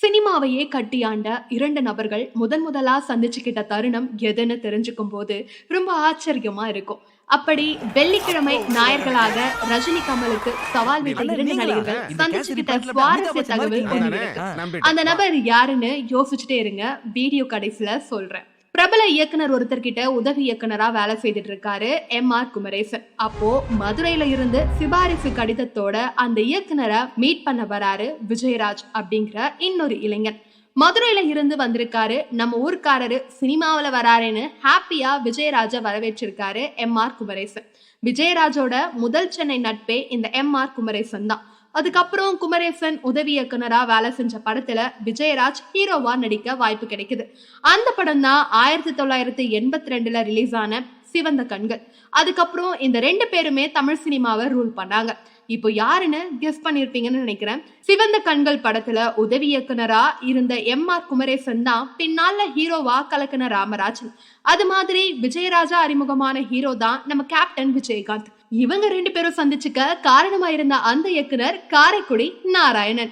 சினிமாவையே கட்டியாண்ட இரண்டு நபர்கள் முதலா சந்திச்சுக்கிட்ட தருணம் எதுன்னு தெரிஞ்சுக்கும் போது ரொம்ப ஆச்சரியமா இருக்கும். அப்படி வெள்ளிக்கிழமை நாயர்களாக ரஜினி கமலுக்கு சவால் விட்ட இரண்டு நடிகர்கள் சந்திச்சுக்கிட்ட சுவாரஸ்ய தகவல் ஒன்று இருக்கு. அந்த நபர் யாருன்னு யோசிச்சுட்டே இருங்க, வீடியோ கடைசியில சொல்றேன். பிரபல இயக்குனர் ஒருத்தர்கிட்ட உதவி இயக்குனரா வேலை செய்துட்டு இருக்காரு எம்.ஆர். குமரேசன். அப்போ மதுரையில இருந்து சிபாரிசு கடிதத்தோட அந்த இயக்குனரை மீட் பண்ண வராரு விஜயராஜ் அப்படிங்கிற இன்னொரு இளைஞன். மதுரையில இருந்து வந்திருக்காரு, நம்ம ஊர்க்காரரு சினிமாவில வராருன்னு ஹாப்பியா விஜயராஜ வரவேற்றிருக்காரு எம்.ஆர். குமரேசன். விஜயராஜோட முதல் சென்னை நட்பே இந்த எம்.ஆர். குமரேசன் தான். அதுக்கப்புறம் குமரேசன் உதவி இயக்குனரா வேலை செஞ்ச படத்துல விஜயராஜ் ஹீரோவா நடிக்க வாய்ப்பு கிடைக்குது. அந்த படம் தான் 1982 ரிலீஸ் ஆன சிவந்த கண்கள். அதுக்கப்புறம் இந்த ரெண்டு பேருமே தமிழ் சினிமாவை ரூல் பண்ணாங்க. இப்போ யாருன்னு கெஸ் பண்ணிருப்பீங்கன்னு நினைக்கிறேன். சிவந்த கண்கள் படத்துல உதவி இயக்குனரா இருந்த எம்.ஆர். குமரேசன் தான் பின்னால ஹீரோவா கலக்கின ராமராஜன். அது மாதிரி விஜயராஜா அறிமுகமான ஹீரோ தான் நம்ம கேப்டன் விஜயகாந்த். இவங்க ரெண்டு பேரும் சந்திச்சுக்க காரணமா இருந்த அந்த இயக்குனர் காரைக்குடி நாராயணன்.